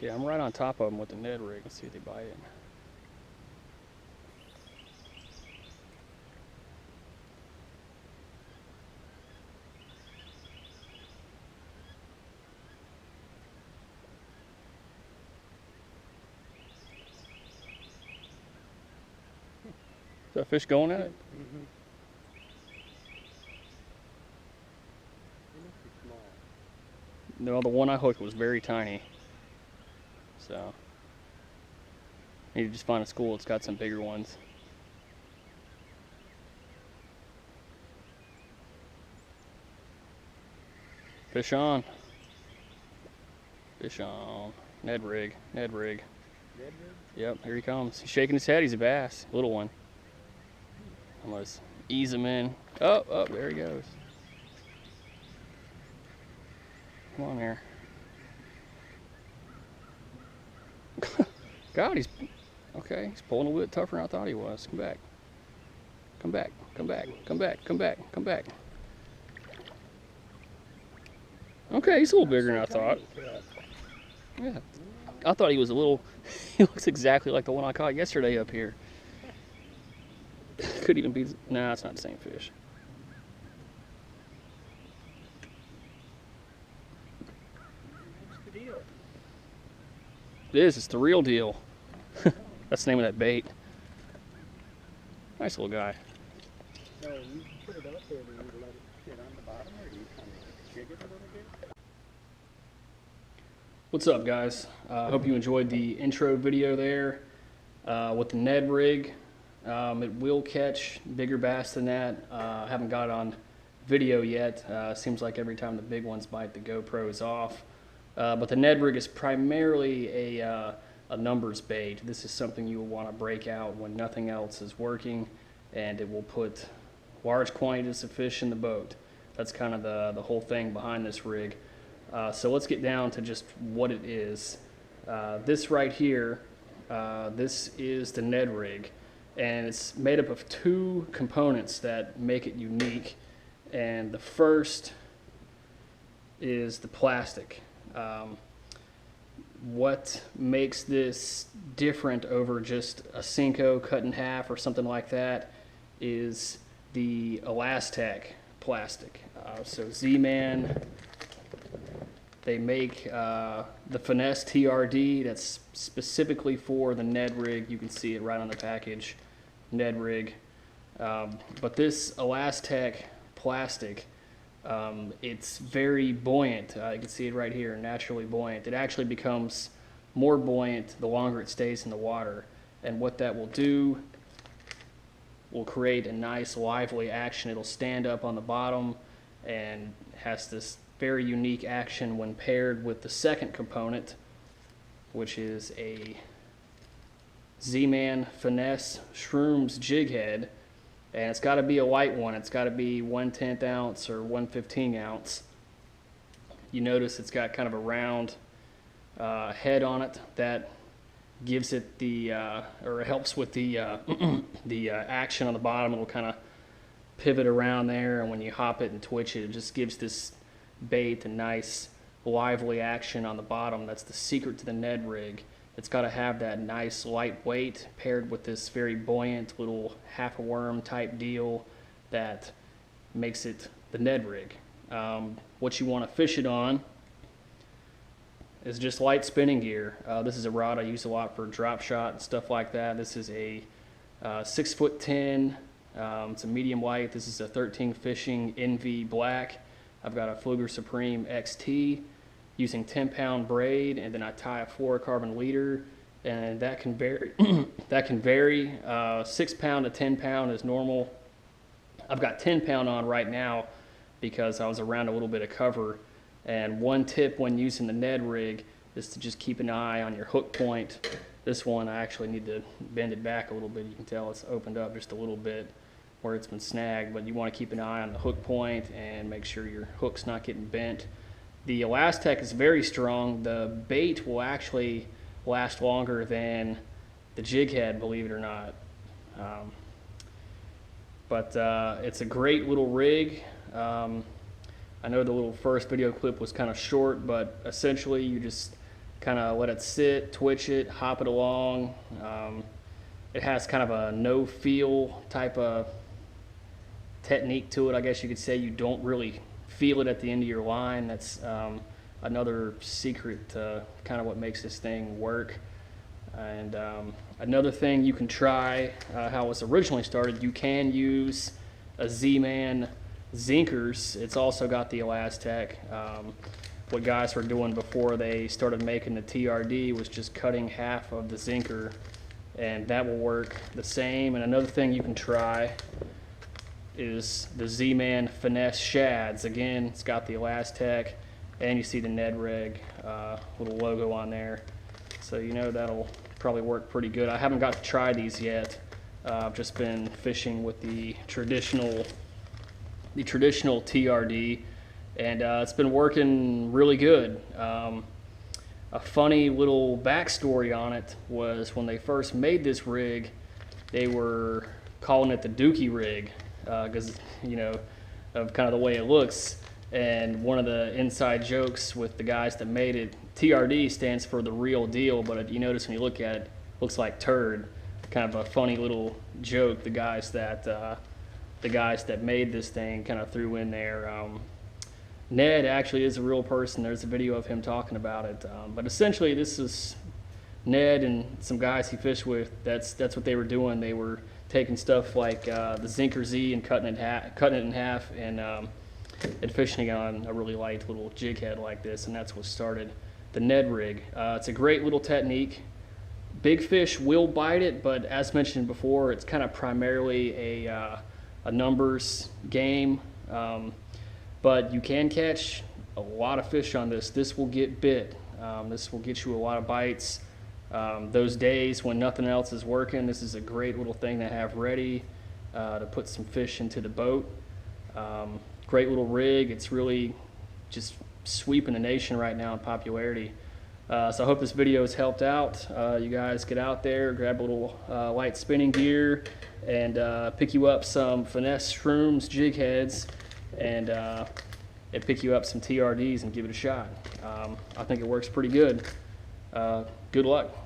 Okay, I'm right on top of them with the Ned Rig. Let's see if they bite it. Is that fish going at it? Mm-hmm. They must be small. No, the one I hooked was very tiny. So, need to just find a school that's got some bigger ones. Fish on. Fish on. Ned Rig. Ned Rig. Ned Rig? Yep, here he comes. He's shaking his head. He's a bass. Little one. Almost ease him in. Oh, oh, there he goes. Come on here. God, he's okay. He's pulling a little bit tougher than I thought he was. Come back. Come back. Come back. Come back. Come back. Come back. Okay, he's a little bigger than I thought. Yeah. I thought he was a little. He looks exactly like the one I caught yesterday up here. Could even be. Nah, it's not the same fish. What's the deal? It is. It's the real deal. That's the name of that bait. Nice little guy. No, you put it up there and you let it sit on the bottom, or you kind of jig it a little bit? What's up, guys? Hope you enjoyed the intro video there with the Ned Rig. It will catch bigger bass than that. I haven't got it on video yet. Seems like every time the big ones bite, the GoPro is off. But the Ned Rig is primarily a numbers bait. This is something you will want to break out when nothing else is working, and it will put large quantities of fish in the boat. That's kind of the whole thing behind this rig. So let's get down to just what it is. This right here, this is the Ned Rig, and it's made up of two components that make it unique. And the first is the plastic. What makes this different over just a Cinco cut in half or something like that is the Elastec plastic. So Z-Man, they make the Finesse TRD that's specifically for the Ned Rig. You can see it right on the package, Ned Rig. But this Elastec plastic, it's very buoyant. You can see it right here, naturally buoyant. It actually becomes more buoyant the longer it stays in the water. And what that will do will create a nice lively action. It'll stand up on the bottom and has this very unique action when paired with the second component, which is a Z-Man Finesse Shrooms jig head. And it's got to be a light one. It's got to be 1/10 ounce or 1/15 ounce. You notice it's got kind of a round head on it that gives it the, or helps with the the action on the bottom. It'll kind of pivot around there, and when you hop it and twitch it, it just gives this bait a nice lively action on the bottom. That's the secret to the Ned Rig. It's got to have that nice light weight paired with this very buoyant little half a worm type deal that makes it the Ned Rig. What you want to fish it on is just light spinning gear. This is a rod I use a lot for drop shot and stuff like that. This is a 6'10". It's a medium light. This is a 13 Fishing NV Black. I've got a Fluger Supreme XT using 10-pound braid, and then I tie a fluorocarbon leader, and that can vary. That can vary. 6 pound to 10 pound is normal. I've got 10 pound on right now because I was around a little bit of cover. And one tip when using the Ned Rig is to just keep an eye on your hook point. This one I actually need to bend it back a little bit. You can tell it's opened up just a little bit where it's been snagged, but you want to keep an eye on the hook point and make sure your hook's not getting bent. The Elastec is very strong. The bait will actually last longer than the jig head, believe it or not. But it's a great little rig. I know the little first video clip was kind of short, but essentially you just kind of let it sit, twitch it, hop it along. It has kind of a no feel type of technique to it, I guess you could say. You don't really feel it at the end of your line. That's another secret to kind of what makes this thing work. And another thing you can try, how it was originally started, you can use a Z-Man Zinkers. It's also got the Elastec. What guys were doing before they started making the TRD was just cutting half of the Zinker, and that will work the same. And another thing you can try is the Z-Man Finesse Shads. Again, it's got the Elastec, and you see the Ned Rig little logo on there. So you know that'll probably work pretty good. I haven't got to try these yet. I've just been fishing with the traditional TRD, and it's been working really good. A funny little backstory on it was when they first made this rig, they were calling it the Dookie rig because, you know, of kind of the way it looks. And one of the inside jokes with the guys that made it, TRD stands for the real deal, but you notice when you look at it, it looks like turd. Kind of a funny little joke the guys that made this thing kind of threw in there. Ned actually is a real person. There's a video of him talking about it. But essentially, this is Ned and some guys he fished with. That's what they were doing. They were taking stuff like the Zinker Z and cutting it in half, and fishing on a really light little jig head like this, and that's what started the Ned Rig. It's a great little technique. Big fish will bite it, but as mentioned before, it's kind of primarily a numbers game. But you can catch a lot of fish on this. This will get bit. This will get you a lot of bites. Those days when nothing else is working, this is a great little thing to have ready to put some fish into the boat. Great little rig. It's really just sweeping the nation right now in popularity. So I hope this video has helped out. You guys get out there, grab a little light spinning gear, and pick you up some Finesse Shrooms jig heads, and pick you up some TRDs and give it a shot. I think it works pretty good. Good luck.